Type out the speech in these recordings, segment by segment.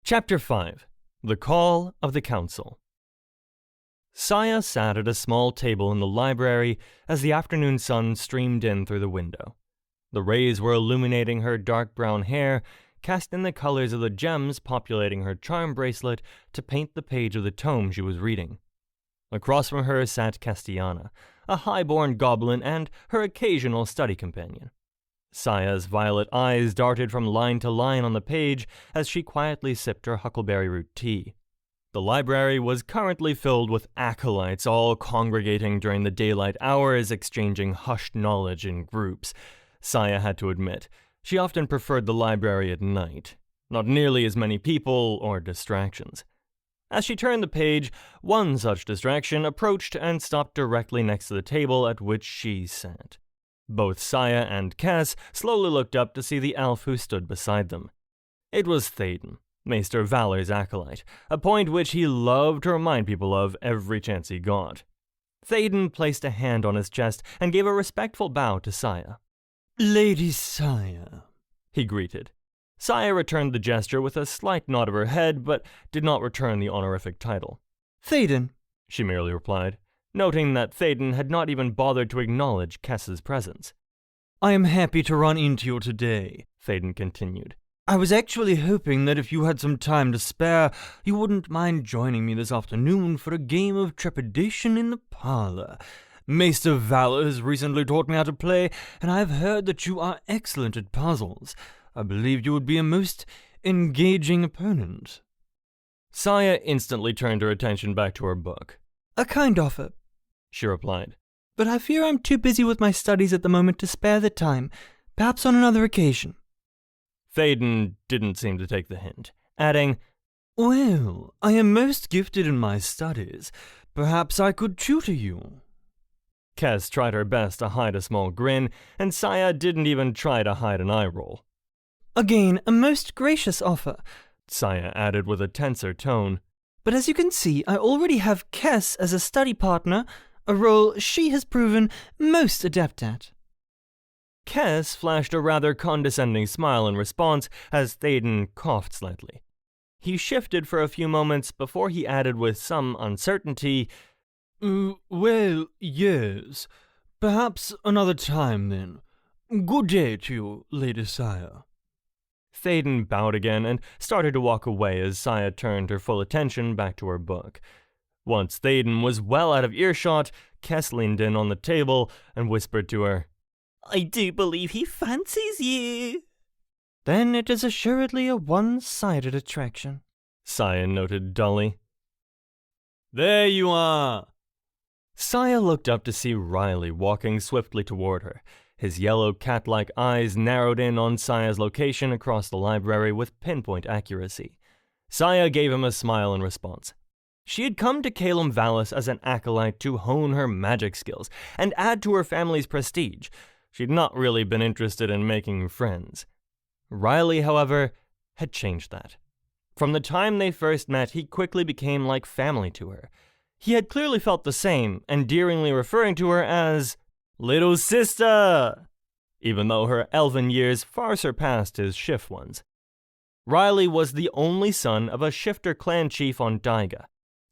Chapter 5. The Call of the Council. Saya sat at a small table in the library as the afternoon sun streamed in through the window. The rays were illuminating her dark brown hair, cast in the colors of the gems populating her charm bracelet to paint the page of the tome she was reading. Across from her sat Castellana, a high-born goblin and her occasional study companion. Saya's violet eyes darted from line to line on the page as she quietly sipped her huckleberry root tea. The library was currently filled with acolytes, all congregating during the daylight hours, exchanging hushed knowledge in groups. Saya had to admit, she often preferred the library at night. Not nearly as many people or distractions. As she turned the page, one such distraction approached and stopped directly next to the table at which she sat. Both Saya and Cass slowly looked up to see the elf who stood beside them. It was Thaden, Maester Valor's acolyte, a point which he loved to remind people of every chance he got. Thaden placed a hand on his chest and gave a respectful bow to Saya. "Lady Saya," he greeted. Saya returned the gesture with a slight nod of her head, but did not return the honorific title. "Thaden," she merely replied, noting that Thaden had not even bothered to acknowledge Kess's presence. "I am happy to run into you today," Thaden continued. "I was actually hoping that if you had some time to spare, you wouldn't mind joining me this afternoon for a game of trepidation in the parlor. Maester Valor has recently taught me how to play, and I have heard that you are excellent at puzzles. I believe you would be a most engaging opponent." Saya instantly turned her attention back to her book. "A kind offer," she replied, "but I fear I'm too busy with my studies at the moment to spare the time. Perhaps on another occasion." Thaden didn't seem to take the hint, adding, "Well, I am most gifted in my studies. Perhaps I could tutor you." Kess tried her best to hide a small grin, and Saya didn't even try to hide an eye roll. "Again, a most gracious offer," Saya added with a tenser tone. "But as you can see, I already have Kess as a study partner, a role she has proven most adept at." Kess flashed a rather condescending smile in response as Thaden coughed slightly. He shifted for a few moments before he added with some uncertainty, "Well, yes. Perhaps another time, then. Good day to you, Lady Saya." Thaden bowed again and started to walk away as Saya turned her full attention back to her book. Once Thaden was well out of earshot, Kess leaned in on the table and whispered to her, "I do believe he fancies you." "Then it is assuredly a one-sided attraction," Saya noted dully. "There you are." Saya looked up to see Riley walking swiftly toward her. His yellow cat-like eyes narrowed in on Saya's location across the library with pinpoint accuracy. Saya gave him a smile in response. She had come to Calum Vallis as an acolyte to hone her magic skills and add to her family's prestige. She'd not really been interested in making friends. Riley, however, had changed that. From the time they first met, he quickly became like family to her. He had clearly felt the same, endearingly referring to her as "Little Sister," even though her elven years far surpassed his Shift ones. Riley was the only son of a Shifter clan chief on Daiga.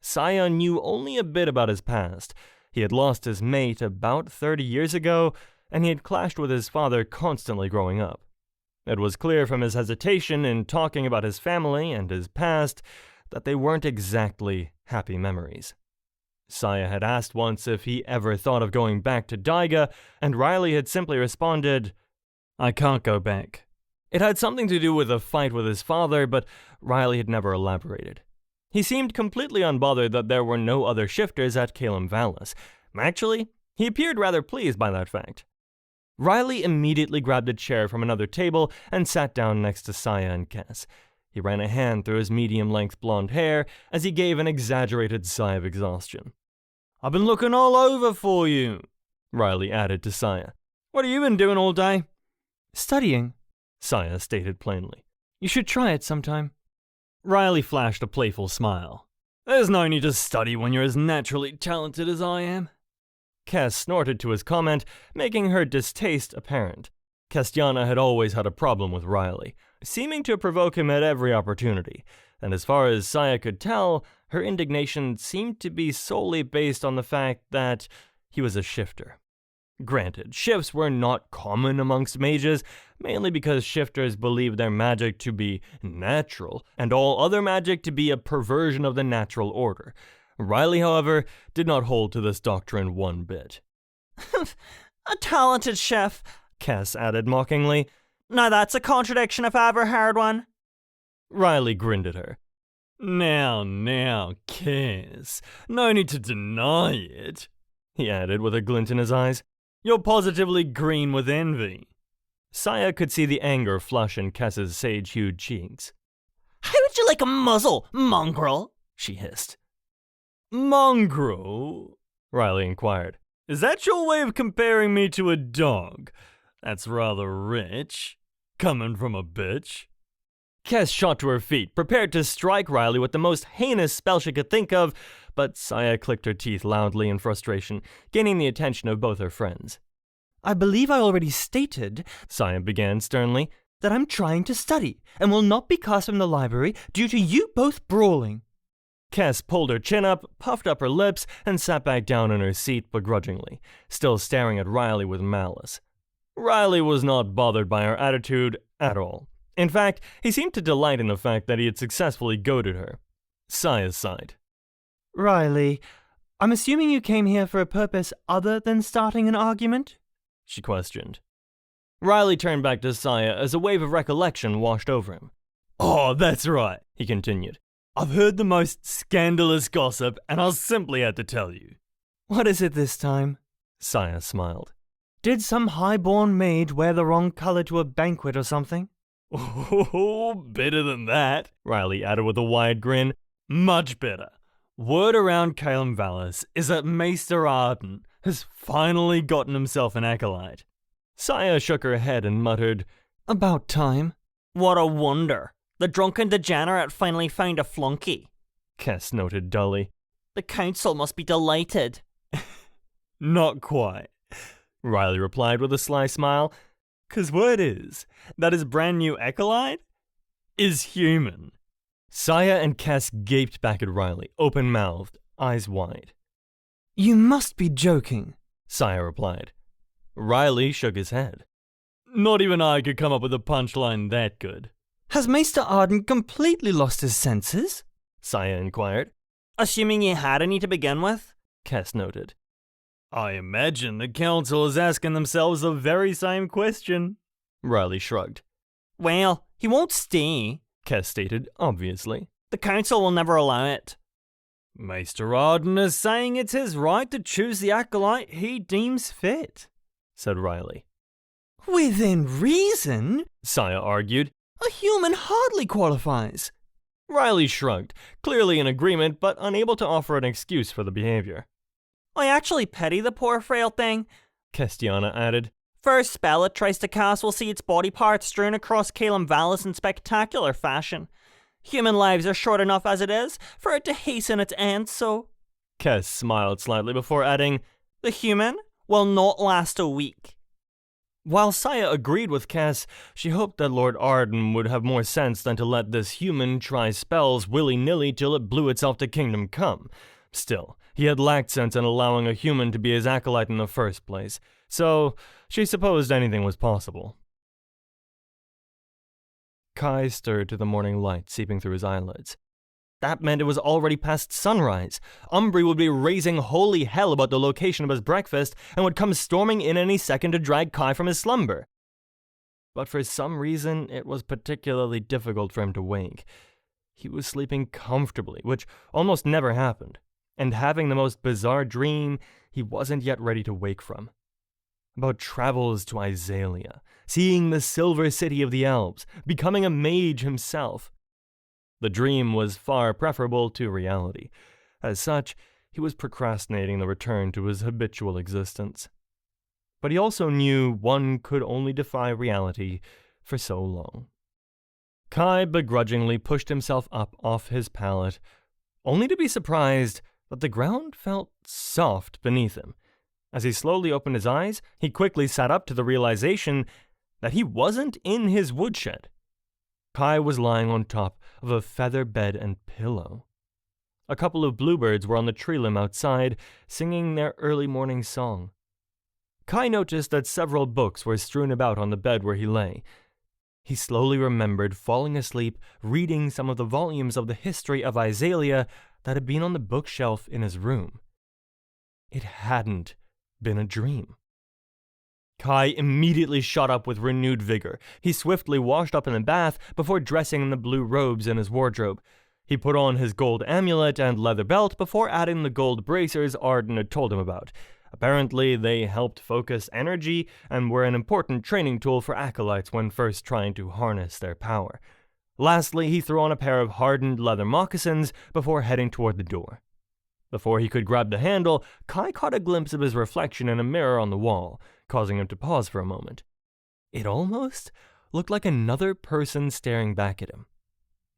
Saya knew only a bit about his past. He had lost his mate about 30 years ago, and he had clashed with his father constantly growing up. It was clear from his hesitation in talking about his family and his past that they weren't exactly happy memories. Saya had asked once if he ever thought of going back to Daiga, and Riley had simply responded, "I can't go back." It had something to do with a fight with his father, but Riley had never elaborated. He seemed completely unbothered that there were no other shifters at Calum Vallis. Actually, he appeared rather pleased by that fact. Riley immediately grabbed a chair from another table and sat down next to Saya and Kess. He ran a hand through his medium-length blonde hair as he gave an exaggerated sigh of exhaustion. "I've been looking all over for you," Riley added to Saya. "What have you been doing all day?" "Studying," Saya stated plainly. "You should try it sometime." Riley flashed a playful smile. "There's no need to study when you're as naturally talented as I am." Kess snorted to his comment, making her distaste apparent. Castiana had always had a problem with Riley, seeming to provoke him at every opportunity, and as far as Saya could tell, her indignation seemed to be solely based on the fact that he was a shifter. Granted, shifts were not common amongst mages, mainly because shifters believed their magic to be natural, and all other magic to be a perversion of the natural order. Riley, however, did not hold to this doctrine one bit. A talented chef, Cass added mockingly. Now that's a contradiction if I ever heard one. Riley grinned at her. Now, Cass, no need to deny it, he added with a glint in his eyes. You're positively green with envy. Saya could see the anger flush in Cass's sage-hued cheeks. How would you like a muzzle, mongrel? She hissed. Mongrel? Riley inquired. Is that your way of comparing me to a dog? That's rather rich. Coming from a bitch. Cass shot to her feet, prepared to strike Riley with the most heinous spell she could think of, but Saya clicked her teeth loudly in frustration, gaining the attention of both her friends. I believe I already stated, Saya began sternly, that I'm trying to study, and will not be cast from the library due to you both brawling. Cass pulled her chin up, puffed up her lips, and sat back down in her seat begrudgingly, still staring at Riley with malice. Riley was not bothered by her attitude at all. In fact, he seemed to delight in the fact that he had successfully goaded her. Saya sighed. Riley, I'm assuming you came here for a purpose other than starting an argument? She questioned. Riley turned back to Saya as a wave of recollection washed over him. Oh, that's right, he continued. I've heard the most scandalous gossip, and I simply had to tell you. What is it this time? Saya smiled. Did some high-born maid wear the wrong color to a banquet or something? Oh, better than that, Riley added with a wide grin. Much better. Word around Calum Vallis is that Maester Arden has finally gotten himself an acolyte. Saya shook her head and muttered, About time. What a wonder. The drunken degenerate finally found a flunky. Cass noted dully. The council must be delighted. Not quite, Riley replied with a sly smile. 'Cause word is that his brand new acolyte is human. Saya and Cass gaped back at Riley, open-mouthed, eyes wide. You must be joking, Saya replied. Riley shook his head. Not even I could come up with a punchline that good. Has Maester Arden completely lost his senses? Saya inquired. Assuming you had any to begin with? Cass noted. I imagine the council is asking themselves the very same question. Riley shrugged. Well, he won't stay, Cass stated, obviously. The council will never allow it. Maester Arden is saying it's his right to choose the acolyte he deems fit, said Riley. Within reason? Saya argued. A human hardly qualifies. Riley shrugged, clearly in agreement but unable to offer an excuse for the behavior. I actually pity the poor frail thing, Kestiana added. First spell it tries to cast will see its body parts strewn across Calum Vallis in spectacular fashion. Human lives are short enough as it is for it to hasten its end, so... Kes smiled slightly before adding, The human will not last a week. While Saya agreed with Cass, she hoped that Lord Arden would have more sense than to let this human try spells willy-nilly till it blew itself to kingdom come. Still, he had lacked sense in allowing a human to be his acolyte in the first place, so she supposed anything was possible. Kai stirred to the morning light seeping through his eyelids. That meant it was already past sunrise. Umbri would be raising holy hell about the location of his breakfast and would come storming in any second to drag Kai from his slumber. But for some reason, it was particularly difficult for him to wake. He was sleeping comfortably, which almost never happened, and having the most bizarre dream he wasn't yet ready to wake from. About travels to Iselia, seeing the silver city of the elves, becoming a mage himself. The dream was far preferable to reality. As such, he was procrastinating the return to his habitual existence. But he also knew one could only defy reality for so long. Kai begrudgingly pushed himself up off his pallet, only to be surprised that the ground felt soft beneath him. As he slowly opened his eyes, he quickly sat up to the realization that he wasn't in his woodshed. Kai was lying on top of a feather bed and pillow. A couple of bluebirds were on the tree limb outside, singing their early morning song. Kai noticed that several books were strewn about on the bed where he lay. He slowly remembered falling asleep reading some of the volumes of the history of Iselia that had been on the bookshelf in his room. It hadn't been a dream. Kai immediately shot up with renewed vigor. He swiftly washed up in the bath before dressing in the blue robes in his wardrobe. He put on his gold amulet and leather belt before adding the gold bracers Arden had told him about. Apparently, they helped focus energy and were an important training tool for acolytes when first trying to harness their power. Lastly, he threw on a pair of hardened leather moccasins before heading toward the door. Before he could grab the handle, Kai caught a glimpse of his reflection in a mirror on the wall, causing him to pause for a moment. It almost looked like another person staring back at him.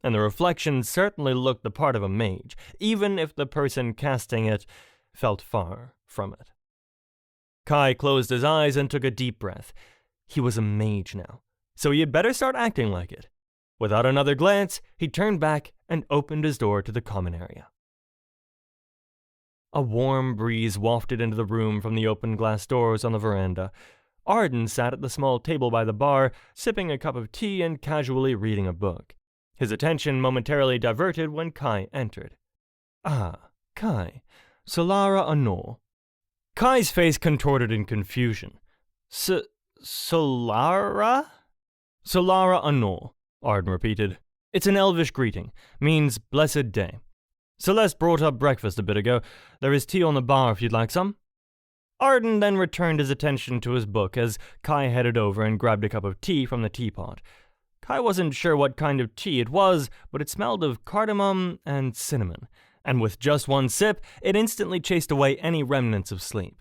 And the reflection certainly looked the part of a mage, even if the person casting it felt far from it. Kai closed his eyes and took a deep breath. He was a mage now, so he had better start acting like it. Without another glance, he turned back and opened his door to the common area. A warm breeze wafted into the room from the open glass doors on the veranda. Arden sat at the small table by the bar, sipping a cup of tea and casually reading a book. His attention momentarily diverted when Kai entered. Ah, Kai. Solara Anor. Kai's face contorted in confusion. Solara? Solara Anor, Arden repeated. It's an elvish greeting. Means blessed day. Celeste brought up breakfast a bit ago. There is tea on the bar if you'd like some. Arden then returned his attention to his book as Kai headed over and grabbed a cup of tea from the teapot. Kai wasn't sure what kind of tea it was, but it smelled of cardamom and cinnamon, and with just one sip, it instantly chased away any remnants of sleep.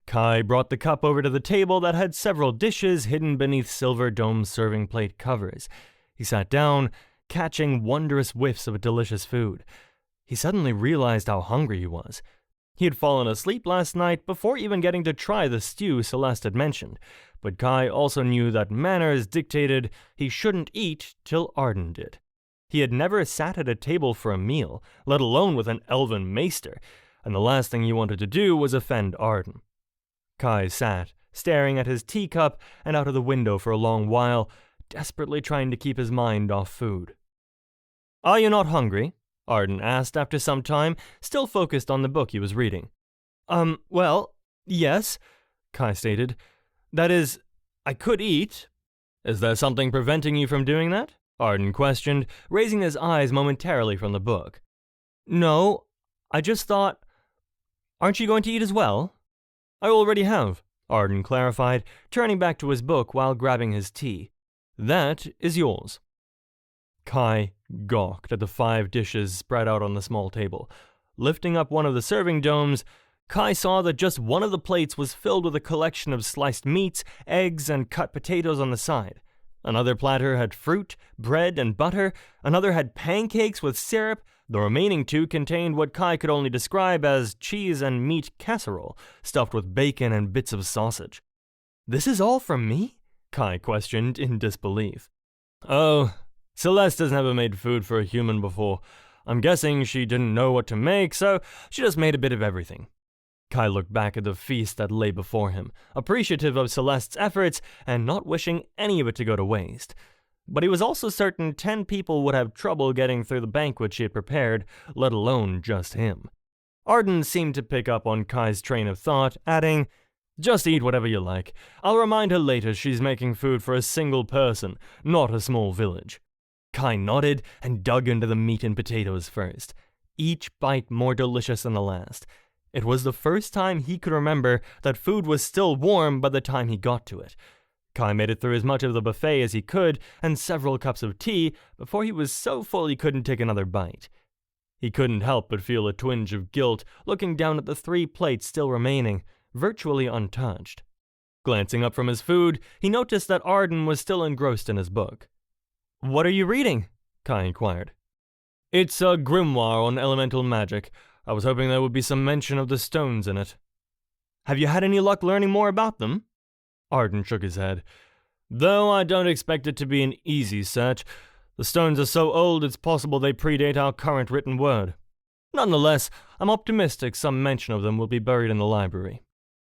Kai brought the cup over to the table that had several dishes hidden beneath silver dome serving plate covers. He sat down, catching wondrous whiffs of delicious food. He suddenly realized how hungry he was. He had fallen asleep last night before even getting to try the stew Celeste had mentioned, but Kai also knew that manners dictated he shouldn't eat till Arden did. He had never sat at a table for a meal, let alone with an elven maester, and the last thing he wanted to do was offend Arden. Kai sat, staring at his teacup and out of the window for a long while, desperately trying to keep his mind off food. "Are you not hungry?" Arden asked after some time, still focused on the book he was reading. Well, yes," Kai stated. "That is, I could eat." "Is there something preventing you from doing that?" Arden questioned, raising his eyes momentarily from the book. "No, I just thought... Aren't you going to eat as well?" "I already have," Arden clarified, turning back to his book while grabbing his tea. "That is yours." Kai gawked at the 5 dishes spread out on the small table. Lifting up one of the serving domes, Kai saw that just one of the plates was filled with a collection of sliced meats, eggs, and cut potatoes on the side. Another platter had fruit, bread, and butter. Another had pancakes with syrup. The remaining 2 contained what Kai could only describe as cheese and meat casserole, stuffed with bacon and bits of sausage. "This is all from me?" Kai questioned in disbelief. "Oh, Celeste has never made food for a human before. I'm guessing she didn't know what to make, so she just made a bit of everything." Kai looked back at the feast that lay before him, appreciative of Celeste's efforts and not wishing any of it to go to waste. But he was also certain 10 people would have trouble getting through the banquet she had prepared, let alone just him. Arden seemed to pick up on Kai's train of thought, adding, "Just eat whatever you like. I'll remind her later she's making food for a single person, not a small village." Kai nodded and dug into the meat and potatoes first, each bite more delicious than the last. It was the first time he could remember that food was still warm by the time he got to it. Kai made it through as much of the buffet as he could and several cups of tea before he was so full he couldn't take another bite. He couldn't help but feel a twinge of guilt looking down at the 3 plates still remaining, virtually untouched. Glancing up from his food, he noticed that Arden was still engrossed in his book. "What are you reading?" Kai inquired. "It's a grimoire on elemental magic. I was hoping there would be some mention of the stones in it." "Have you had any luck learning more about them?" Arden shook his head. "Though I don't expect it to be an easy search. The stones are so old it's possible they predate our current written word. Nonetheless, I'm optimistic some mention of them will be buried in the library.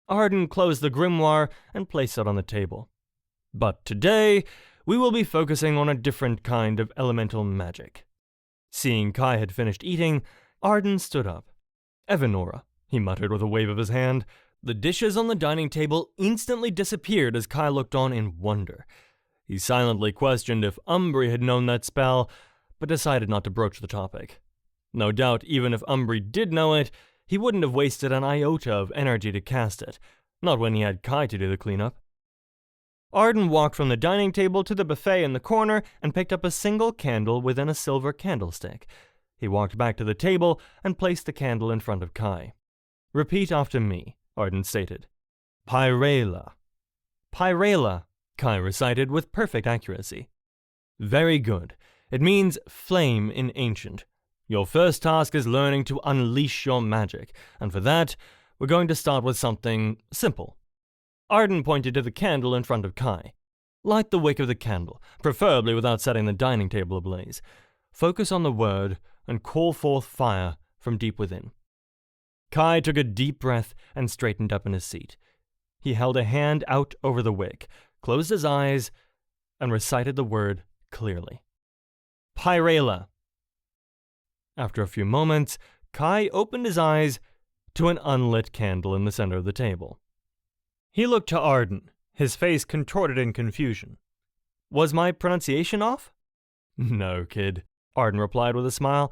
Arden closed the grimoire and placed it on the table. But today, we will be focusing on a different kind of elemental magic. Seeing Kai had finished eating, Arden stood up. "Evanora," he muttered with a wave of his hand. The dishes on the dining table instantly disappeared as Kai looked on in wonder. He silently questioned if Umbri had known that spell, but decided not to broach the topic. No doubt, even if Umbri did know it, he wouldn't have wasted an iota of energy to cast it, not when he had Kai to do the cleanup. Arden walked from the dining table to the buffet in the corner and picked up a single candle within a silver candlestick. He walked back to the table and placed the candle in front of Kai. "Repeat after me," Arden stated. "Pyrela." "Pyrela," Kai recited with perfect accuracy. "Very good. It means flame in ancient. Your first task is learning to unleash your magic, and for that, we're going to start with something simple." Arden pointed to the candle in front of Kai. "Light the wick of the candle, preferably without setting the dining table ablaze. Focus on the word and call forth fire from deep within." Kai took a deep breath and straightened up in his seat. He held a hand out over the wick, closed his eyes, and recited the word clearly. "Pyrela." After a few moments, Kai opened his eyes to an unlit candle in the center of the table. He looked to Arden, his face contorted in confusion. "Was my pronunciation off?" "No, kid," Arden replied with a smile.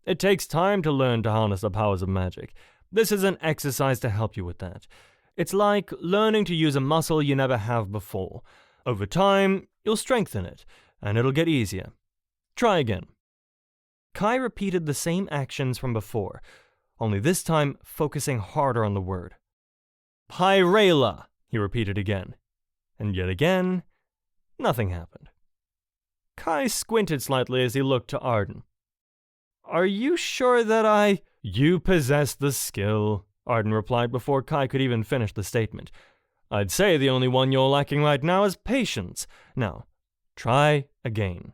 "It takes time to learn to harness the powers of magic. This is an exercise to help you with that. It's like learning to use a muscle you never have before. Over time, you'll strengthen it, and it'll get easier. Try again." Kai repeated the same actions from before, only this time focusing harder on the word. "Pyrela," he repeated again. And yet again, nothing happened. Kai squinted slightly as he looked to Arden. "Are you sure that "You possess the skill," Arden replied before Kai could even finish the statement. "I'd say the only one you're lacking right now is patience. Now, try again."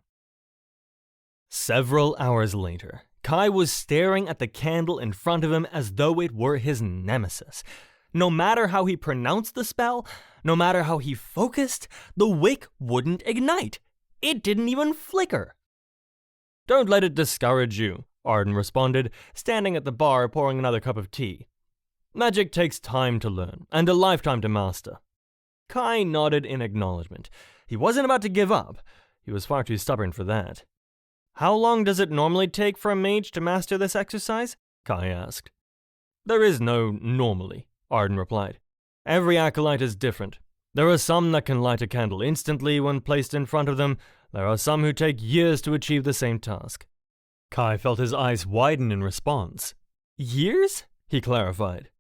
Several hours later, Kai was staring at the candle in front of him as though it were his nemesis. No matter how he pronounced the spell, no matter how he focused, the wick wouldn't ignite. It didn't even flicker. "Don't let it discourage you," Arden responded, standing at the bar pouring another cup of tea. "Magic takes time to learn, and a lifetime to master." Kai nodded in acknowledgement. He wasn't about to give up. He was far too stubborn for that. "How long does it normally take for a mage to master this exercise?" Kai asked. "There is no normally," Arden replied. "Every acolyte is different. There are some that can light a candle instantly when placed in front of them. There are some who take years to achieve the same task." Kai felt his eyes widen in response. "Years?" he clarified.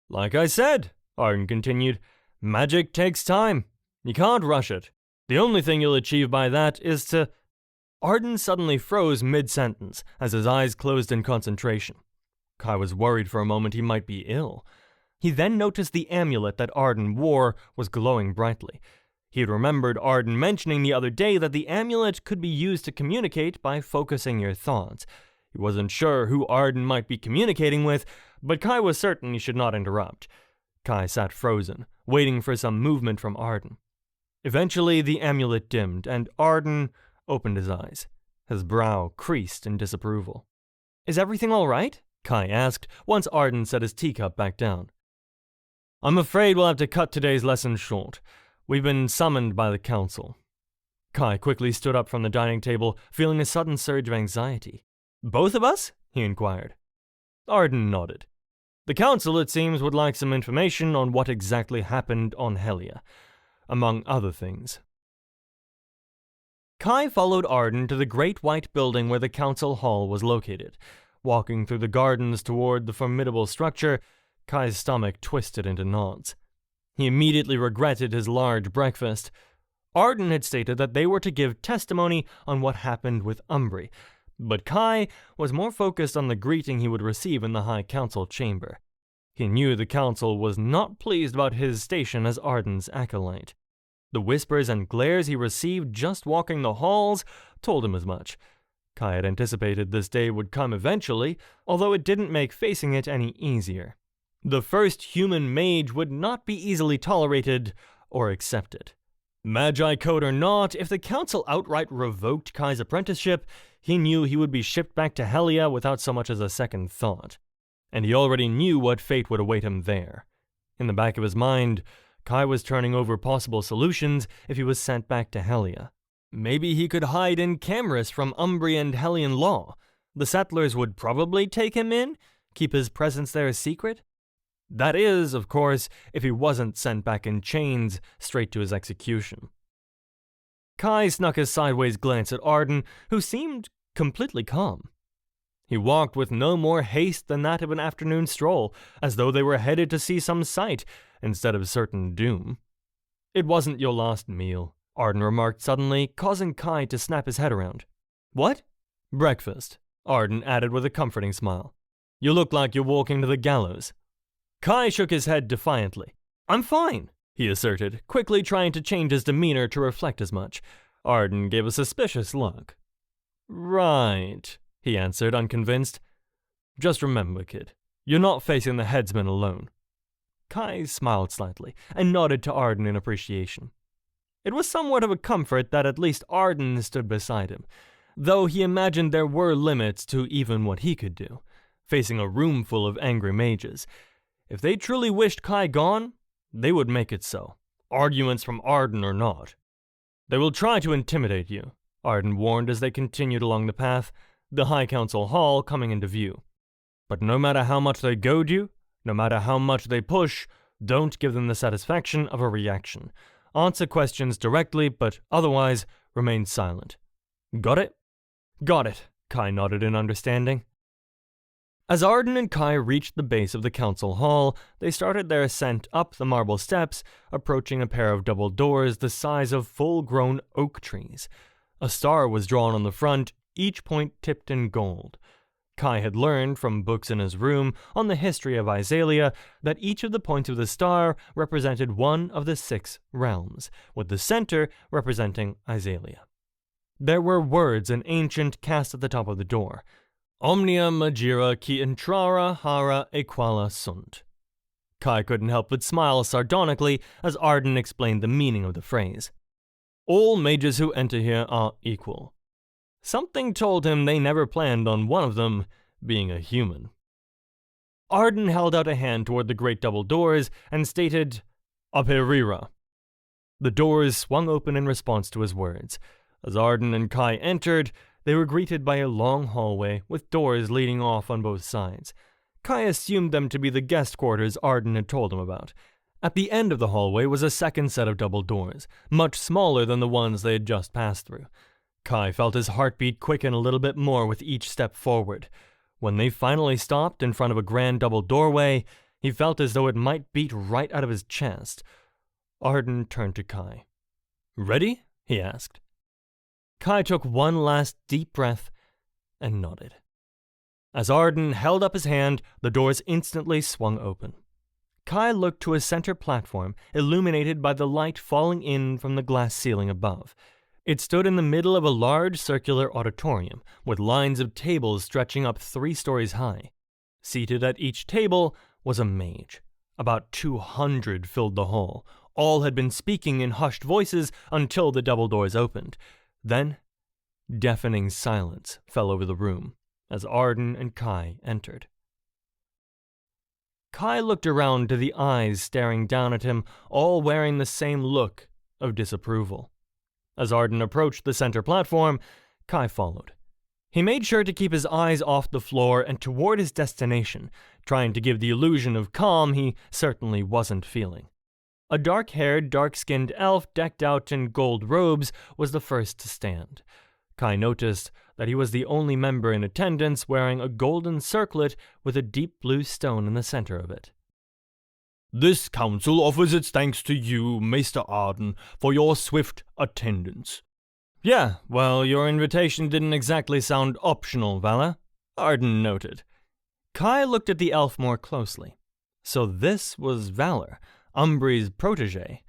"Like I said," Arden continued, "magic takes time. You can't rush it. The only thing you'll achieve by that is to—" Arden suddenly froze mid-sentence as his eyes closed in concentration. Kai was worried for a moment he might be ill. He then noticed the amulet that Arden wore was glowing brightly. He had remembered Arden mentioning the other day that the amulet could be used to communicate by focusing your thoughts. He wasn't sure who Arden might be communicating with, but Kai was certain he should not interrupt. Kai sat frozen, waiting for some movement from Arden. Eventually, the amulet dimmed, and Arden opened his eyes. His brow creased in disapproval. "Is everything all right?" Kai asked, once Arden set his teacup back down. "I'm afraid we'll have to cut today's lesson short. We've been summoned by the council." Kai quickly stood up from the dining table, feeling a sudden surge of anxiety. "Both of us?" he inquired. Arden nodded. "The council, it seems, would like some information on what exactly happened on Helia, among other things." Kai followed Arden to the great white building where the council hall was located. Walking through the gardens toward the formidable structure, Kai's stomach twisted into knots. He immediately regretted his large breakfast. Arden had stated that they were to give testimony on what happened with Umbri, but Kai was more focused on the greeting he would receive in the High Council chamber. He knew the council was not pleased about his station as Arden's acolyte. The whispers and glares he received just walking the halls told him as much. Kai had anticipated this day would come eventually, although it didn't make facing it any easier. The first human mage would not be easily tolerated or accepted. Magi code or not, if the council outright revoked Kai's apprenticeship, he knew he would be shipped back to Helia without so much as a second thought. And he already knew what fate would await him there. In the back of his mind, Kai was turning over possible solutions if he was sent back to Helia. Maybe he could hide in Camerus from Umbrian and Hellian law. The settlers would probably take him in, keep his presence there a secret. That is, of course, if he wasn't sent back in chains straight to his execution. Kai snuck a sideways glance at Arden, who seemed completely calm. He walked with no more haste than that of an afternoon stroll, as though they were headed to see some sight instead of certain doom. "It wasn't your last meal," Arden remarked suddenly, causing Kai to snap his head around. "What?" "Breakfast," Arden added with a comforting smile. "You look like you're walking to the gallows." Kai shook his head defiantly. "I'm fine," he asserted, quickly trying to change his demeanor to reflect as much. Arden gave a suspicious look. "Right," he answered, unconvinced. "Just remember, kid, you're not facing the headsman alone." Kai smiled slightly and nodded to Arden in appreciation. It was somewhat of a comfort that at least Arden stood beside him, though he imagined there were limits to even what he could do, facing a room full of angry mages. If they truly wished Kai gone, they would make it so, arguments from Arden or not. "They will try to intimidate you," Arden warned as they continued along the path, the High Council Hall coming into view. "But no matter how much they goad you, no matter how much they push, don't give them the satisfaction of a reaction. Answer questions directly, but otherwise remain silent. Got it?" "Got it," Kai nodded in understanding. As Arden and Kai reached the base of the council hall, they started their ascent up the marble steps, approaching a pair of double doors the size of full-grown oak trees. A star was drawn on the front, each point tipped in gold. Kai had learned from books in his room on the history of Iselia that each of the points of the star represented one of the 6 realms, with the center representing Iselia. There were words in ancient cast at the top of the door. "Omnia magira qui intrara hara equala sunt." Kai couldn't help but smile sardonically as Arden explained the meaning of the phrase. "All mages who enter here are equal." Something told him they never planned on one of them being a human. Arden held out a hand toward the great double doors and stated, "Aperira." The doors swung open in response to his words. As Arden and Kai entered, they were greeted by a long hallway with doors leading off on both sides. Kai assumed them to be the guest quarters Arden had told him about. At the end of the hallway was a second set of double doors, much smaller than the ones they had just passed through. Kai felt his heartbeat quicken a little bit more with each step forward. When they finally stopped in front of a grand double doorway, he felt as though it might beat right out of his chest. Arden turned to Kai. "Ready?" he asked. Kai took one last deep breath and nodded. As Arden held up his hand, the doors instantly swung open. Kai looked to a center platform, illuminated by the light falling in from the glass ceiling above. It stood in the middle of a large circular auditorium, with lines of tables stretching up 3 stories high. Seated at each table was a mage. About 200 filled the hall. All had been speaking in hushed voices until the double doors opened. Then, deafening silence fell over the room as Arden and Kai entered. Kai looked around to the eyes staring down at him, all wearing the same look of disapproval. As Arden approached the center platform, Kai followed. He made sure to keep his eyes off the floor and toward his destination, trying to give the illusion of calm he certainly wasn't feeling. A dark-haired, dark-skinned elf decked out in gold robes was the first to stand. Kai noticed that he was the only member in attendance wearing a golden circlet with a deep blue stone in the center of it. "This council offers its thanks to you, Maester Arden, for your swift attendance." "Yeah, well, your invitation didn't exactly sound optional, Vala," Arden noted. Kai looked at the elf more closely. So this was Valor, Umbri's protege.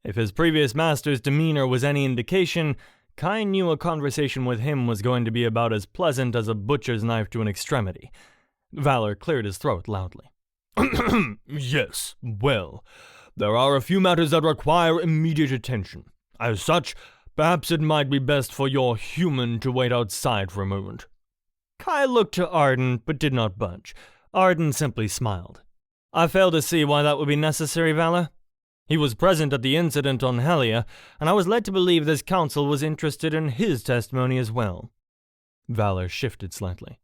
If his previous master's demeanor was any indication, Kai knew a conversation with him was going to be about as pleasant as a butcher's knife to an extremity. Valor cleared his throat loudly. Yes, well, there are a few matters that require immediate attention. As such, perhaps it might be best for your human to wait outside for a moment. Kai looked to Arden, but did not budge. Arden simply smiled. I fail to see why that would be necessary, Valor. He was present at the incident on Helia, and I was led to believe this council was interested in his testimony as well. Valor shifted slightly.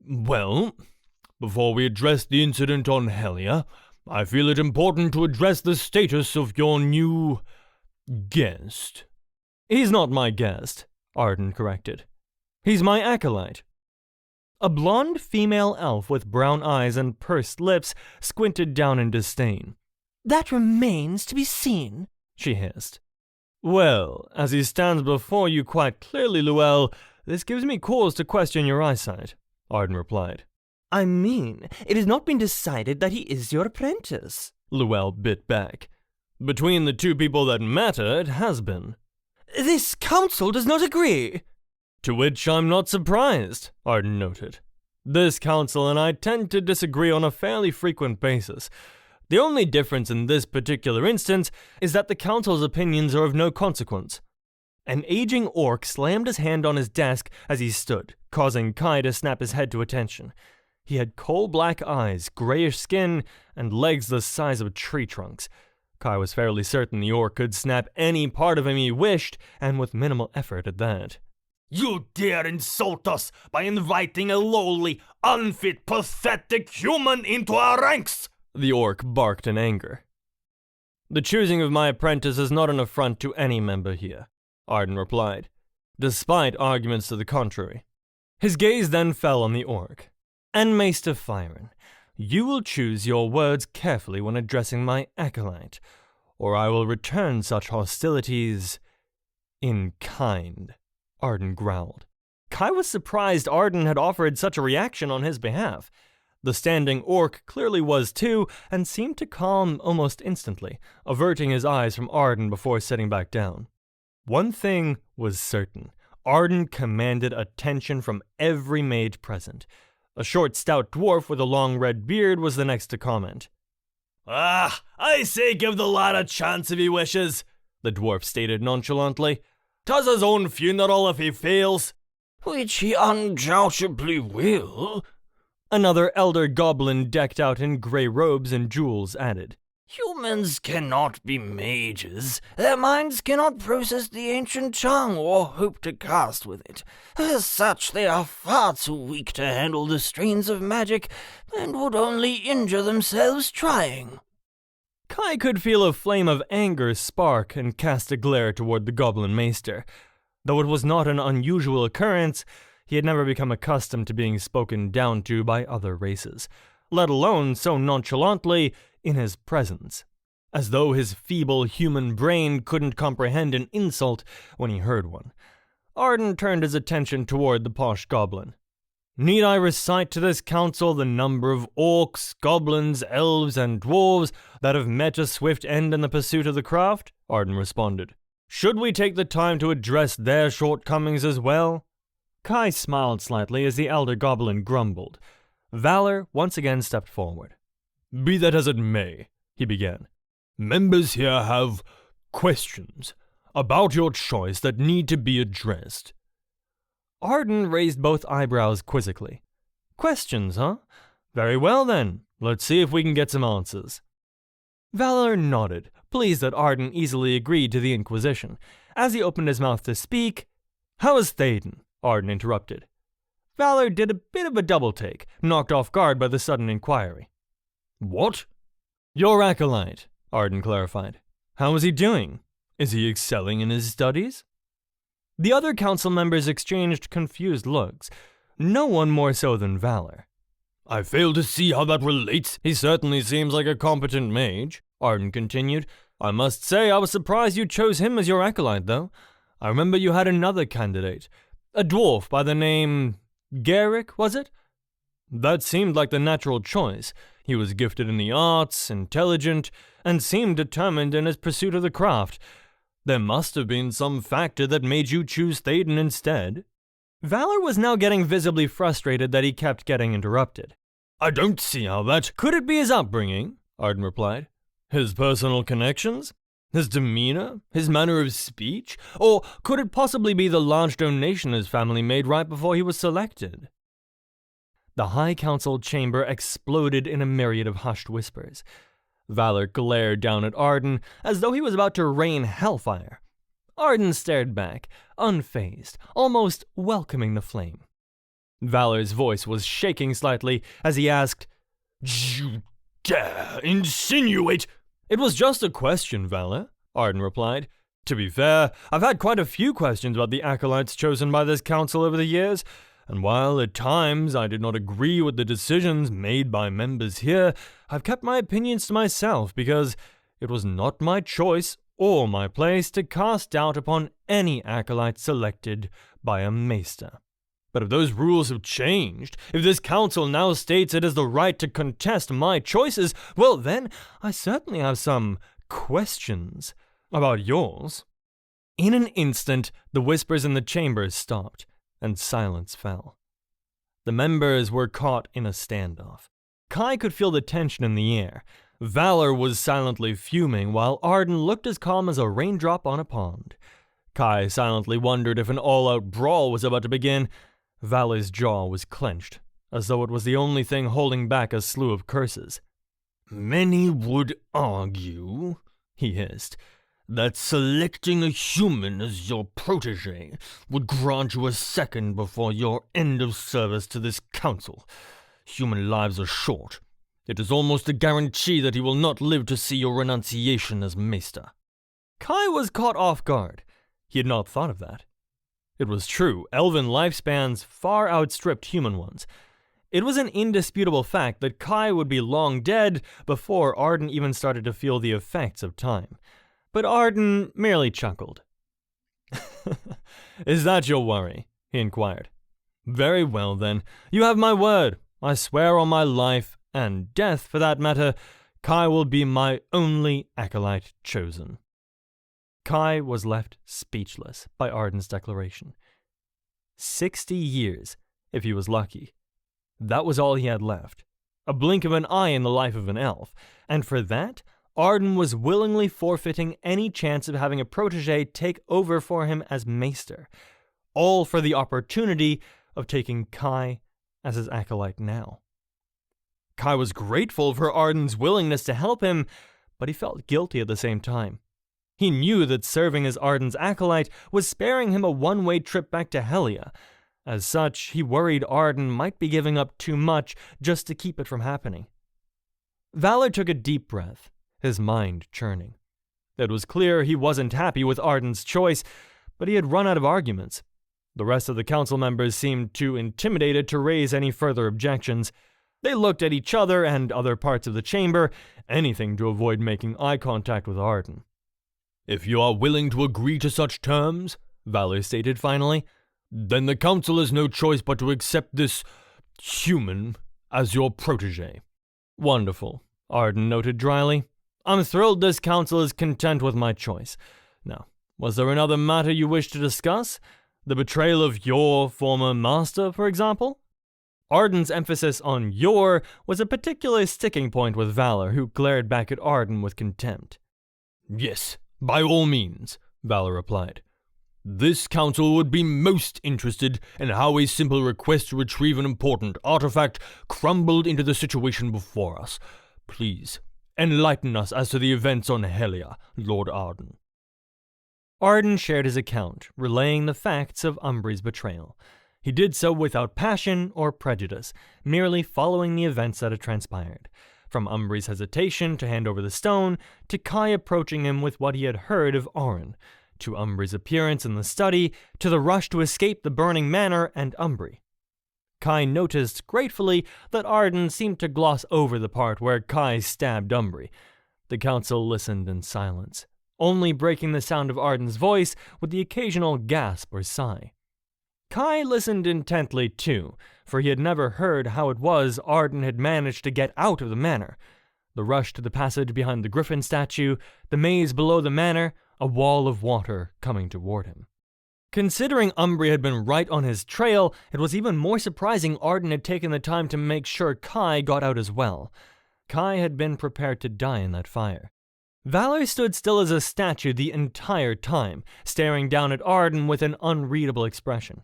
Well, before we address the incident on Helia, I feel it important to address the status of your new guest. He's not my guest, Arden corrected. He's my acolyte. A blonde female elf with brown eyes and pursed lips squinted down in disdain. That remains to be seen, she hissed. Well, as he stands before you quite clearly, Luell, this gives me cause to question your eyesight, Arden replied. I mean, it has not been decided that he is your apprentice, Luell bit back. Between the two people that matter, it has been. This council does not agree. To which I'm not surprised, Arden noted. This council and I tend to disagree on a fairly frequent basis. The only difference in this particular instance is that the council's opinions are of no consequence. An aging orc slammed his hand on his desk as he stood, causing Kai to snap his head to attention. He had coal-black eyes, grayish skin, and legs the size of tree trunks. Kai was fairly certain the orc could snap any part of him he wished, and with minimal effort at that. You dare insult us by inviting a lowly, unfit, pathetic human into our ranks! The orc barked in anger. The choosing of my apprentice is not an affront to any member here, Arden replied, despite arguments to the contrary. His gaze then fell on the orc. And Maester Fyron, you will choose your words carefully when addressing my acolyte, or I will return such hostilities in kind. Arden growled. Kai was surprised Arden had offered such a reaction on his behalf. The standing orc clearly was too, and seemed to calm almost instantly, averting his eyes from Arden before sitting back down. One thing was certain. Arden commanded attention from every mage present. A short, stout dwarf with a long red beard was the next to comment. I say give the lad a chance if he wishes, the dwarf stated nonchalantly. 'Tis his own funeral if he fails. Which he undoubtedly will, another elder goblin decked out in grey robes and jewels added. Humans cannot be mages. Their minds cannot process the ancient tongue or hope to cast with it. As such, they are far too weak to handle the strains of magic, and would only injure themselves trying. Kai could feel a flame of anger spark and cast a glare toward the goblin maester. Though it was not an unusual occurrence, he had never become accustomed to being spoken down to by other races, let alone so nonchalantly in his presence, as though his feeble human brain couldn't comprehend an insult when he heard one. Arden turned his attention toward the posh goblin. Need I recite to this council the number of orcs, goblins, elves, and dwarves that have met a swift end in the pursuit of the craft? Arden responded. Should we take the time to address their shortcomings as well? Kai smiled slightly as the elder goblin grumbled. Valor once again stepped forward. Be that as it may, he began. Members here have questions about your choice that need to be addressed. Arden raised both eyebrows quizzically. Questions, huh? Very well then, let's see if we can get some answers. Valor nodded, pleased that Arden easily agreed to the inquisition. As he opened his mouth to speak, How is Thaden? Arden interrupted. Valor did a bit of a double take, knocked off guard by the sudden inquiry. What? Your acolyte, Arden clarified. How is he doing? Is he excelling in his studies? The other council members exchanged confused looks, no one more so than Valor. I fail to see how that relates. He certainly seems like a competent mage, Arden continued. I must say I was surprised you chose him as your acolyte, though. I remember you had another candidate, a dwarf by the name Garrick, was it? That seemed like the natural choice. He was gifted in the arts, intelligent, and seemed determined in his pursuit of the craft. There must have been some factor that made you choose Théoden instead. Valor was now getting visibly frustrated that he kept getting interrupted. I don't see how that... Could it be his upbringing? Arden replied. His personal connections? His demeanor? His manner of speech? Or could it possibly be the large donation his family made right before he was selected? The High Council chamber exploded in a myriad of hushed whispers. Valor glared down at Arden as though he was about to rain hellfire. Arden stared back, unfazed, almost welcoming the flame. Valor's voice was shaking slightly as he asked, "You dare insinuate—" It was just a question, Valor, Arden replied. To be fair, I've had quite a few questions about the acolytes chosen by this council over the years, and while at times I did not agree with the decisions made by members here, I've kept my opinions to myself because it was not my choice or my place to cast doubt upon any acolyte selected by a maester. But if those rules have changed, if this council now states it has the right to contest my choices, well then, I certainly have some questions about yours. In an instant, the whispers in the chambers stopped, and silence fell. The members were caught in a standoff. Kai could feel the tension in the air. Valor was silently fuming, while Arden looked as calm as a raindrop on a pond. Kai silently wondered if an all-out brawl was about to begin. Valor's jaw was clenched, as though it was the only thing holding back a slew of curses. Many would argue, he hissed, that selecting a human as your protege would grant you a second before your end of service to this council. Human lives are short. It is almost a guarantee that he will not live to see your renunciation as maester. Kai was caught off guard. He had not thought of that. It was true, elven lifespans far outstripped human ones. It was an indisputable fact that Kai would be long dead before Arden even started to feel the effects of time. But Arden merely chuckled. Is that your worry? He inquired. Very well then, you have my word. I swear on my life, and death for that matter, Kai will be my only acolyte chosen. Kai was left speechless by Arden's declaration. 60 years, if he was lucky. That was all he had left. A blink of an eye in the life of an elf, and for that, Arden was willingly forfeiting any chance of having a protege take over for him as maester, all for the opportunity of taking Kai as his acolyte now. Kai was grateful for Arden's willingness to help him, but he felt guilty at the same time. He knew that serving as Arden's acolyte was sparing him a one-way trip back to Helia. As such, he worried Arden might be giving up too much just to keep it from happening. Valor took a deep breath, his mind churning. It was clear he wasn't happy with Arden's choice, but he had run out of arguments. The rest of the council members seemed too intimidated to raise any further objections. They looked at each other and other parts of the chamber, anything to avoid making eye contact with Arden. If you are willing to agree to such terms, Valor stated finally, then the council has no choice but to accept this human as your protege. Wonderful, Arden noted dryly. I'm thrilled this council is content with my choice. Now, was there another matter you wish to discuss? The betrayal of your former master, for example? Arden's emphasis on your was a particular sticking point with Valor, who glared back at Arden with contempt. Yes, by all means, Valor replied. This council would be most interested in how a simple request to retrieve an important artifact crumbled into the situation before us. Please, enlighten us as to the events on Helia, Lord Arden. Arden shared his account, relaying the facts of Umbree's betrayal. He did so without passion or prejudice, merely following the events that had transpired. From Umbree's hesitation to hand over the stone, to Kai approaching him with what he had heard of Auron, to Umbree's appearance in the study, to the rush to escape the burning manor and Umbree. Kai noticed gratefully that Arden seemed to gloss over the part where Kai stabbed Umbree. The council listened in silence, only breaking the sound of Arden's voice with the occasional gasp or sigh. Kai listened intently too, for he had never heard how it was Arden had managed to get out of the manor. The rush to the passage behind the griffin statue, the maze below the manor, a wall of water coming toward him. Considering Umbri had been right on his trail, it was even more surprising Arden had taken the time to make sure Kai got out as well. Kai had been prepared to die in that fire. Valor stood still as a statue the entire time, staring down at Arden with an unreadable expression.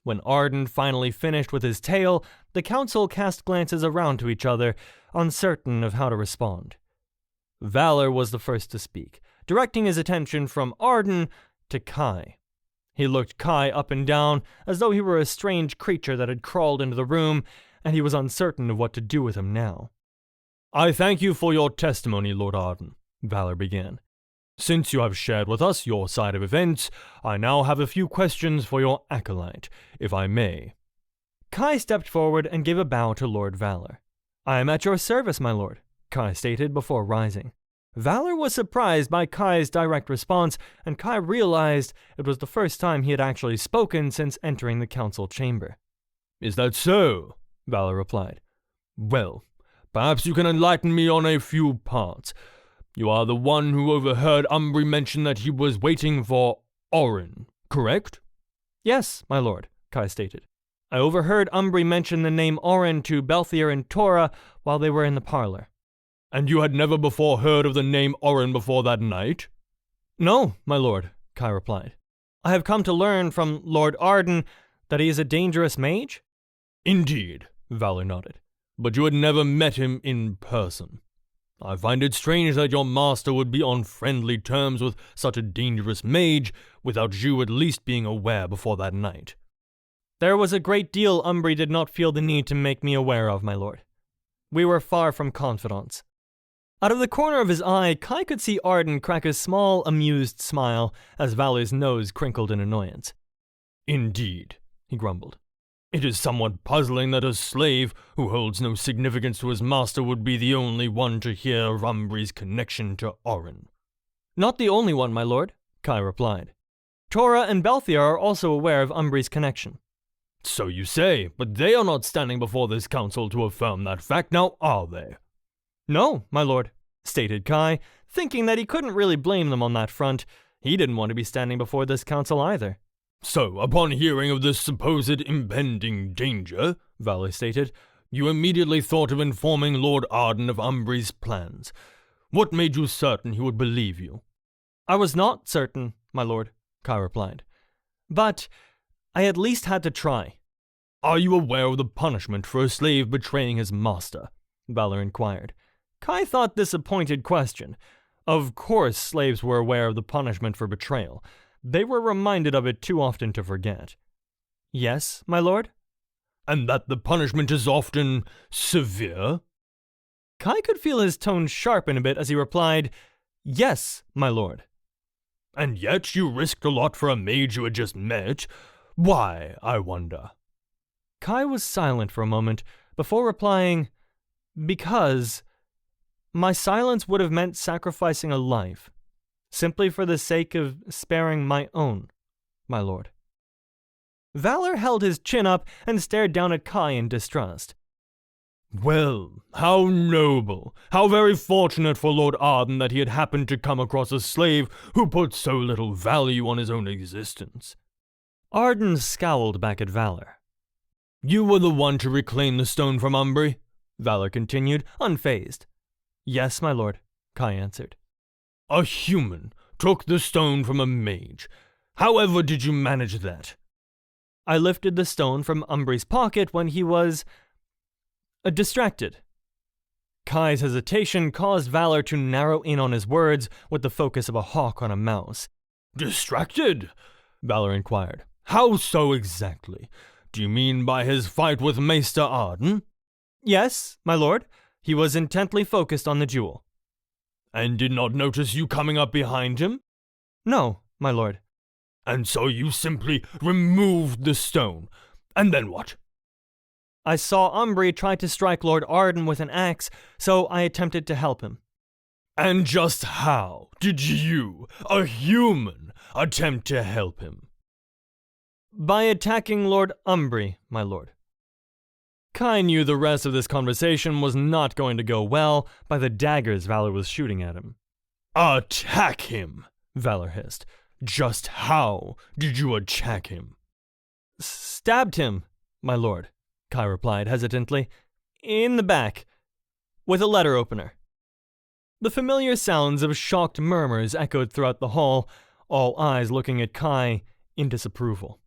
When Arden finally finished with his tale, the council cast glances around to each other, uncertain of how to respond. Valor was the first to speak, directing his attention from Arden to Kai. He looked Kai up and down as though he were a strange creature that had crawled into the room, and he was uncertain of what to do with him now. "I thank you for your testimony, Lord Arden," Valor began. "Since you have shared with us your side of events, I now have a few questions for your acolyte, if I may." Kai stepped forward and gave a bow to Lord Valor. "I am at your service, my lord," Kai stated before rising. Valor was surprised by Kai's direct response, and Kai realized it was the first time he had actually spoken since entering the council chamber. "Is that so?" Valor replied. "Well, perhaps you can enlighten me on a few parts. You are the one who overheard Umbri mention that he was waiting for Arden, correct?" "Yes, my lord," Kai stated. "I overheard Umbri mention the name Arden to Belthier and Tora while they were in the parlor." "And you had never before heard of the name Arden before that night?" "No, my lord," Kai replied. "I have come to learn from Lord Arden that he is a dangerous mage." "Indeed," Valor nodded. "But you had never met him in person. I find it strange that your master would be on friendly terms with such a dangerous mage without you at least being aware before that night." "There was a great deal Umbri did not feel the need to make me aware of, my lord. We were far from confidants." Out of the corner of his eye, Kai could see Arden crack a small, amused smile as Valor's nose crinkled in annoyance. "Indeed," he grumbled. "It is somewhat puzzling that a slave who holds no significance to his master would be the only one to hear of Umbri's connection to Arden." "Not the only one, my lord," Kai replied. "Tora and Belthier are also aware of Umbri's connection." "So you say, but they are not standing before this council to affirm that fact, now are they?" "No, my lord," stated Kai, thinking that he couldn't really blame them on that front. He didn't want to be standing before this council either. "So, upon hearing of this supposed impending danger," Valor stated, "you immediately thought of informing Lord Arden of Umbri's plans. What made you certain he would believe you?" "I was not certain, my lord," Kai replied. "But I at least had to try." "Are you aware of the punishment for a slave betraying his master?" Valor inquired. Kai thought this a pointed question. Of course slaves were aware of the punishment for betrayal. They were reminded of it too often to forget. "Yes, my lord?" "And that the punishment is often severe?" Kai could feel his tone sharpen a bit as he replied, "Yes, my lord." "And yet you risked a lot for a mage you had just met. Why, I wonder?" Kai was silent for a moment before replying, "Because my silence would have meant sacrificing a life, simply for the sake of sparing my own, my lord." Valor held his chin up and stared down at Kai in distrust. "Well, how noble, how very fortunate for Lord Arden that he had happened to come across a slave who put so little value on his own existence." Arden scowled back at Valor. "You were the one to reclaim the stone from Umbri?" Valor continued, unfazed. "Yes, my lord," Kai answered. "A human took the stone from a mage. However did you manage that?" "I lifted the stone from Umbri's pocket when he was distracted." Kai's hesitation caused Valor to narrow in on his words with the focus of a hawk on a mouse. "Distracted?" Valor inquired. "How so exactly? Do you mean by his fight with Maester Arden?" "Yes, my lord. He was intently focused on the jewel." "And did not notice you coming up behind him?" "No, my lord." "And so you simply removed the stone. And then what?" "I saw Umbri try to strike Lord Arden with an axe, so I attempted to help him." "And just how did you, a human, attempt to help him?" By attacking Lord Umbri, my lord. Kai knew the rest of this conversation was not going to go well by the daggers Valor was shooting at him. Attack him, Valor hissed. Just how did you attack him? Stabbed him, my lord, Kai replied hesitantly, in the back, with a letter opener. The familiar sounds of shocked murmurs echoed throughout the hall, all eyes looking at Kai in disapproval.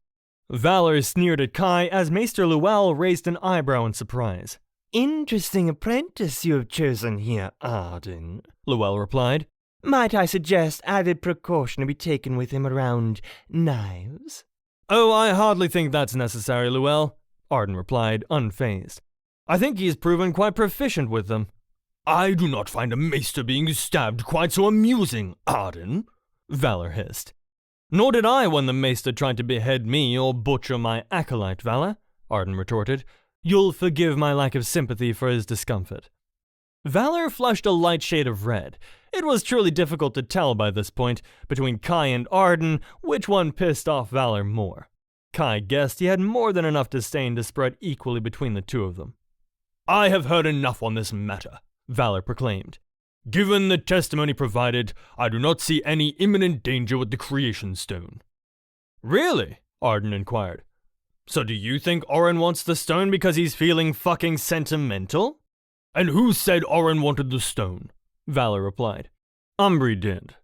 Valor sneered at Kai as Maester Luell raised an eyebrow in surprise. Interesting apprentice you have chosen here, Arden, Luell replied. Might I suggest added precaution be taken with him around knives? Oh, I hardly think that's necessary, Luell, Arden replied, unfazed. I think he's proven quite proficient with them. I do not find a maester being stabbed quite so amusing, Arden, Valor hissed. Nor did I when the maester tried to behead me or butcher my acolyte, Valor, Arden retorted. You'll forgive my lack of sympathy for his discomfort. Valor flushed a light shade of red. It was truly difficult to tell by this point, between Kai and Arden, which one pissed off Valor more. Kai guessed he had more than enough disdain to spread equally between the two of them. I have heard enough on this matter, Valor proclaimed. Given the testimony provided, I do not see any imminent danger with the creation stone. Really? Arden inquired. So do you think Oren wants the stone because he's feeling fucking sentimental? And who said Oren wanted the stone? Valor replied. Umbri did.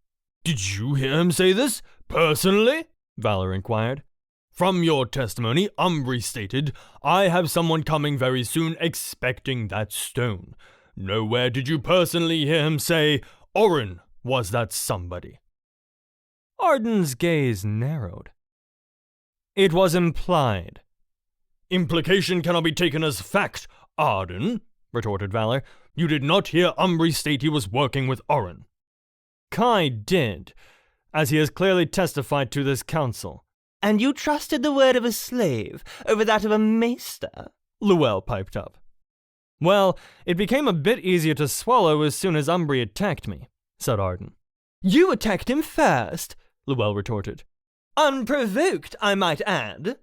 Did you hear him say this, personally? Valor inquired. From your testimony, Umbri stated, I have someone coming very soon expecting that stone. Nowhere did you personally hear him say, Oren was that somebody. Arden's gaze narrowed. It was implied. Implication cannot be taken as fact, Arden, retorted Valor. You did not hear Umbri state he was working with Oren. Kai did, as he has clearly testified to this council. And you trusted the word of a slave over that of a maester? Luell piped up. Well, it became a bit easier to swallow as soon as Umbri attacked me, said Arden. You attacked him first, Luell retorted. Unprovoked, I might add.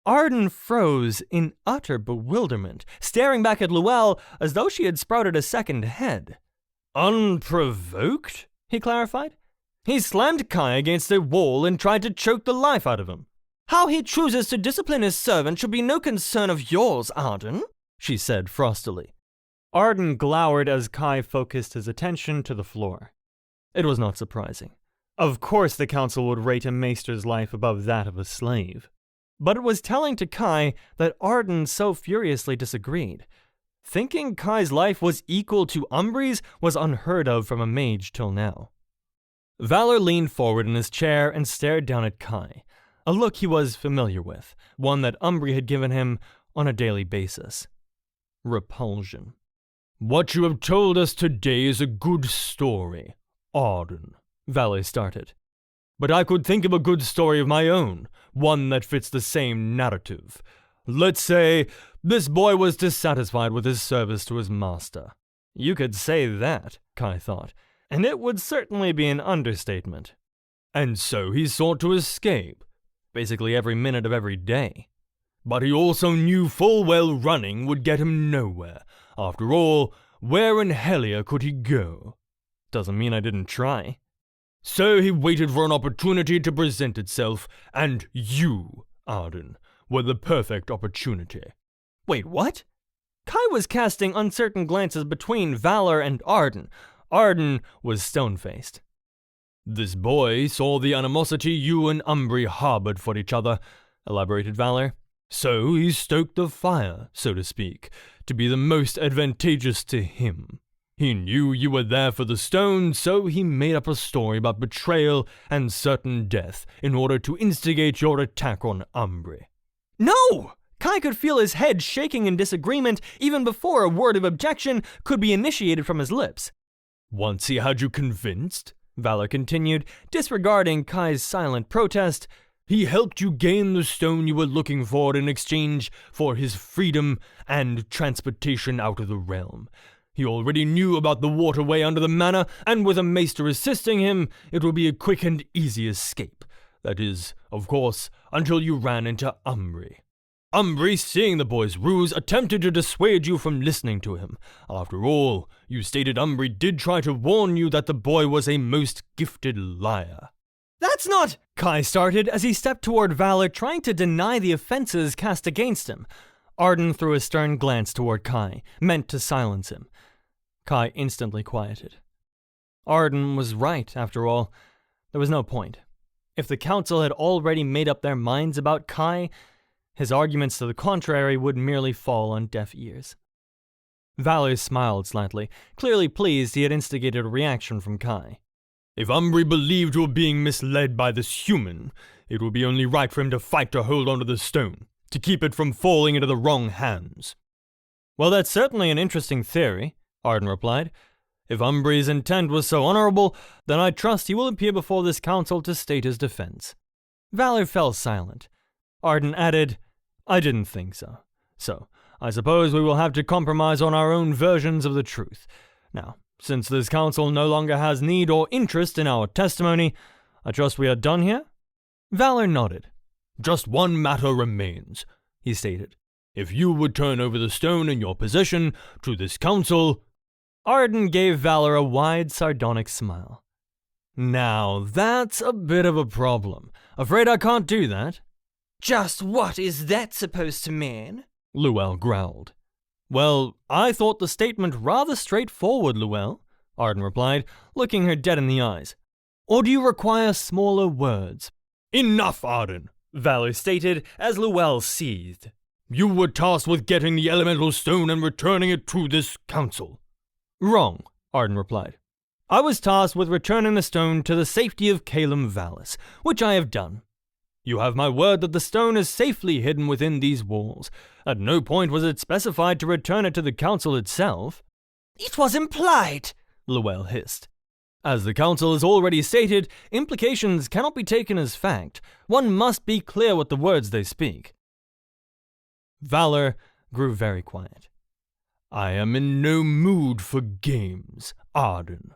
Arden froze in utter bewilderment, staring back at Luell as though she had sprouted a second head. Unprovoked? He clarified. He slammed Kai against a wall and tried to choke the life out of him. How he chooses to discipline his servant should be no concern of yours, Arden, she said frostily. Arden glowered as Kai focused his attention to the floor. It was not surprising. Of course the council would rate a maester's life above that of a slave. But it was telling to Kai that Arden so furiously disagreed. Thinking Kai's life was equal to Umbri's was unheard of from a mage till now. Valor leaned forward in his chair and stared down at Kai, a look he was familiar with, one that Umbri had given him on a daily basis. Repulsion. What you have told us today is a good story, Arden, Valor started. But I could think of a good story of my own, one that fits the same narrative. Let's say this boy was dissatisfied with his service to his master. You could say that, Kai thought, and it would certainly be an understatement. And so he sought to escape, basically every minute of every day. But he also knew full well running would get him nowhere. After all, where in Hellia could he go? Doesn't mean I didn't try. So he waited for an opportunity to present itself, and you, Arden, were the perfect opportunity. Wait, what? Kai was casting uncertain glances between Valor and Arden. Arden was stone-faced. This boy saw the animosity you and Umbri harbored for each other, elaborated Valor. So he stoked the fire, so to speak, to be the most advantageous to him. He knew you were there for the stone, so he made up a story about betrayal and certain death in order to instigate your attack on Umbri. No! Kai could feel his head shaking in disagreement even before a word of objection could be initiated from his lips. Once he had you convinced, Valor continued, disregarding Kai's silent protest, he helped you gain the stone you were looking for in exchange for his freedom and transportation out of the realm. He already knew about the waterway under the manor, and with a maester assisting him, it will be a quick and easy escape. That is, of course, until you ran into Umbri. Umbri, seeing the boy's ruse, attempted to dissuade you from listening to him. After all, you stated Umbri did try to warn you that the boy was a most gifted liar. That's not... Kai started as he stepped toward Valor, trying to deny the offenses cast against him. Arden threw a stern glance toward Kai, meant to silence him. Kai instantly quieted. Arden was right, after all. There was no point. If the council had already made up their minds about Kai, his arguments to the contrary would merely fall on deaf ears. Valor smiled slightly, clearly pleased he had instigated a reaction from Kai. If Umbri believed you were being misled by this human, it would be only right for him to fight to hold onto the stone, to keep it from falling into the wrong hands. Well, that's certainly an interesting theory, Arden replied. If Umbri's intent was so honorable, then I trust he will appear before this council to state his defense. Valor fell silent. Arden added, I didn't think so. So, I suppose we will have to compromise on our own versions of the truth. Now, since this council no longer has need or interest in our testimony, I trust we are done here? Valor nodded. Just one matter remains, he stated. If you would turn over the stone in your possession to this council... Arden gave Valor a wide, sardonic smile. Now, that's a bit of a problem. Afraid I can't do that. Just what is that supposed to mean? Llewell growled. Well, I thought the statement rather straightforward, Llewell, Arden replied, looking her dead in the eyes. Or do you require smaller words? Enough, Arden, Valor stated as Llewell seethed. You were tasked with getting the elemental stone and returning it to this council. Wrong, Arden replied. I was tasked with returning the stone to the safety of Calum Vallis, which I have done. You have my word that the stone is safely hidden within these walls. At no point was it specified to return it to the council itself. It was implied, Llewell hissed. As the council has already stated, implications cannot be taken as fact. One must be clear with the words they speak. Valor grew very quiet. I am in no mood for games, Arden.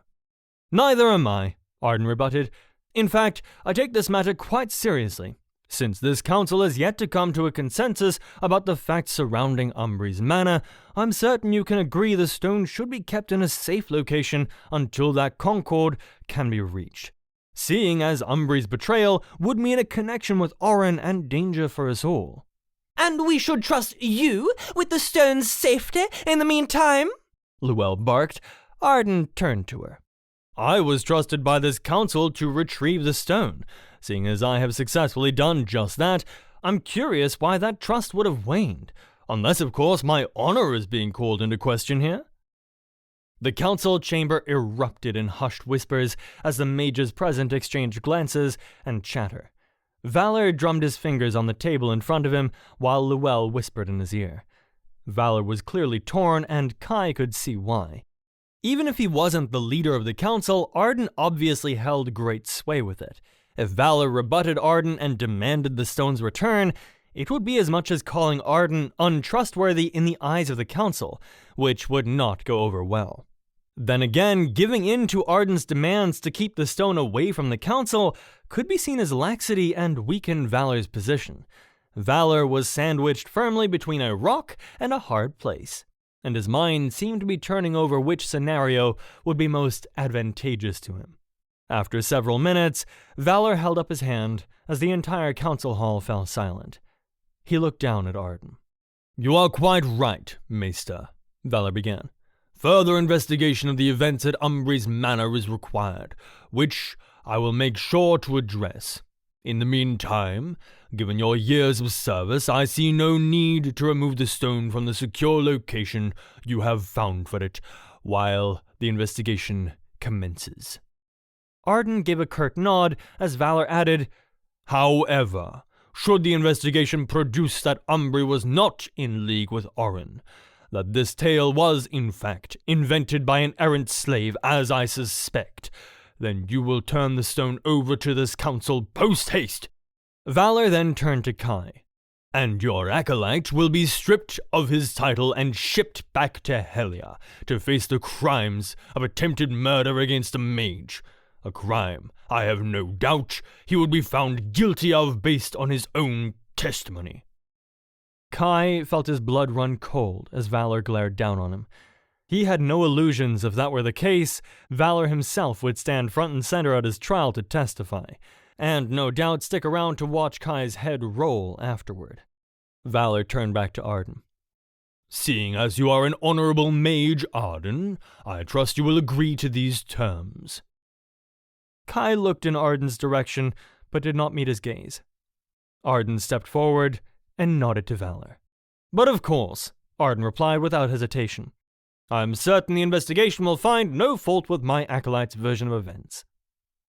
Neither am I, Arden rebutted. In fact, I take this matter quite seriously, since this council has yet to come to a consensus about the facts surrounding Umbri's manor. I'm certain you can agree the stone should be kept in a safe location until that concord can be reached, seeing as Umbri's betrayal would mean a connection with Oren and danger for us all. And we should trust you with the stone's safety in the meantime? Llewell barked. Arden turned to her. I was trusted by this council to retrieve the stone. Seeing as I have successfully done just that, I'm curious why that trust would have waned. Unless, of course, my honor is being called into question here. The council chamber erupted in hushed whispers as the mages present exchanged glances and chatter. Valor drummed his fingers on the table in front of him, while Llewell whispered in his ear. Valor was clearly torn, and Kai could see why. Even if he wasn't the leader of the council, Arden obviously held great sway with it. If Valor rebutted Arden and demanded the stone's return, it would be as much as calling Arden untrustworthy in the eyes of the council, which would not go over well. Then again, giving in to Arden's demands to keep the stone away from the council could be seen as laxity and weaken Valor's position. Valor was sandwiched firmly between a rock and a hard place, and his mind seemed to be turning over which scenario would be most advantageous to him. After several minutes, Valor held up his hand as the entire council hall fell silent. He looked down at Arden. You are quite right, Maester, Valor began. Further investigation of the events at Umbri's manor is required, which I will make sure to address. In the meantime, given your years of service, I see no need to remove the stone from the secure location you have found for it, while the investigation commences. Arden gave a curt nod as Valor added, However, should the investigation produce that Umbri was not in league with Oren, that this tale was, in fact, invented by an errant slave, as I suspect, then you will turn the stone over to this council post-haste. Valor then turned to Kai. And your acolyte will be stripped of his title and shipped back to Helia to face the crimes of attempted murder against a mage, a crime I have no doubt he would be found guilty of based on his own testimony. Kai felt his blood run cold as Valor glared down on him. He had no illusions if that were the case, Valor himself would stand front and center at his trial to testify, and no doubt stick around to watch Kai's head roll afterward. Valor turned back to Arden. Seeing as you are an honorable mage, Arden, I trust you will agree to these terms. Kai looked in Arden's direction, but did not meet his gaze. Arden stepped forward and nodded to Valor. But of course, Arden replied without hesitation. I'm certain the investigation will find no fault with my acolyte's version of events.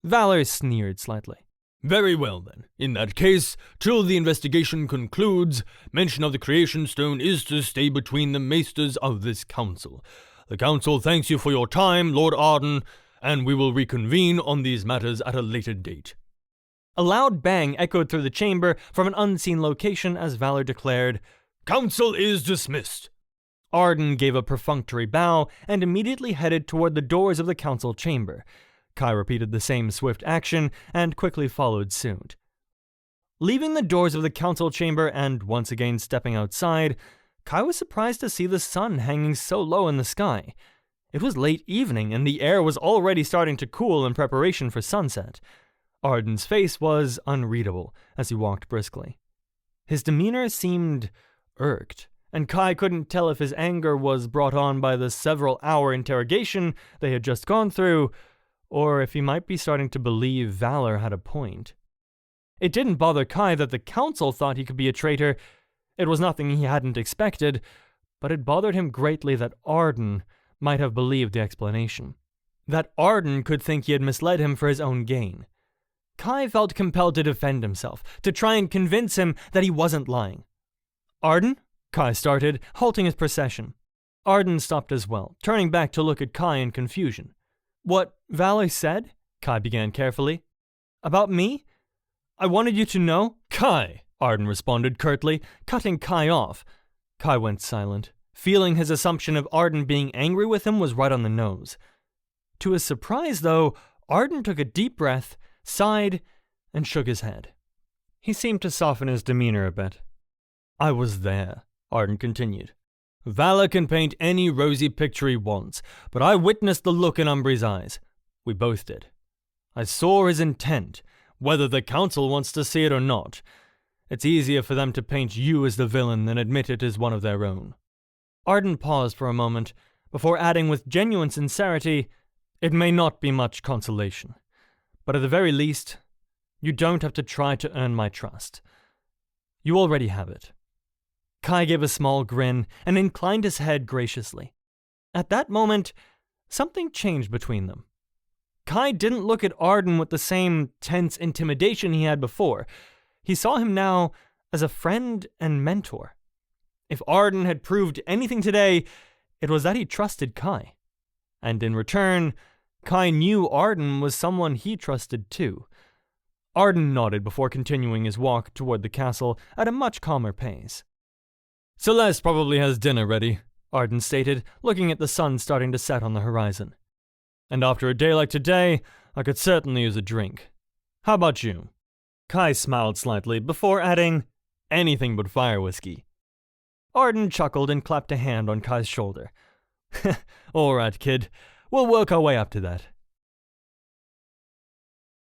Valor sneered slightly. Very well, then. In that case, till the investigation concludes, mention of the creation stone is to stay between the maesters of this council. The council thanks you for your time, Lord Arden, and we will reconvene on these matters at a later date. A loud bang echoed through the chamber from an unseen location as Valor declared, Council is dismissed. Arden gave a perfunctory bow and immediately headed toward the doors of the council chamber. Kai repeated the same swift action and quickly followed suit. Leaving the doors of the council chamber and once again stepping outside, Kai was surprised to see the sun hanging so low in the sky. It was late evening and the air was already starting to cool in preparation for sunset. Arden's face was unreadable as he walked briskly. His demeanor seemed irked, and Kai couldn't tell if his anger was brought on by the several-hour interrogation they had just gone through, or if he might be starting to believe Valor had a point. It didn't bother Kai that the council thought he could be a traitor. It was nothing he hadn't expected, but it bothered him greatly that Arden might have believed the explanation. That Arden could think he had misled him for his own gain. Kai felt compelled to defend himself, to try and convince him that he wasn't lying. Arden? Kai started, halting his procession. Arden stopped as well, turning back to look at Kai in confusion. What Valor said? Kai began carefully. About me? I wanted you to know. Kai, Arden responded curtly, cutting Kai off. Kai went silent, feeling his assumption of Arden being angry with him was right on the nose. To his surprise, though, Arden took a deep breath, sighed, and shook his head. He seemed to soften his demeanor a bit. I was there, Arden continued. Valor can paint any rosy picture he wants, but I witnessed the look in Umbree's eyes. We both did. I saw his intent, whether the council wants to see it or not. It's easier for them to paint you as the villain than admit it as one of their own. Arden paused for a moment, before adding with genuine sincerity, It may not be much consolation, but at the very least, you don't have to try to earn my trust. You already have it. Kai gave a small grin and inclined his head graciously. At that moment, something changed between them. Kai didn't look at Arden with the same tense intimidation he had before. He saw him now as a friend and mentor. If Arden had proved anything today, it was that he trusted Kai. And in return, Kai knew Arden was someone he trusted too. Arden nodded before continuing his walk toward the castle at a much calmer pace. Celeste probably has dinner ready, Arden stated, looking at the sun starting to set on the horizon. And after a day like today, I could certainly use a drink. How about you? Kai smiled slightly before adding, anything but fire whiskey. Arden chuckled and clapped a hand on Kai's shoulder. All right, kid. We'll work our way up to that.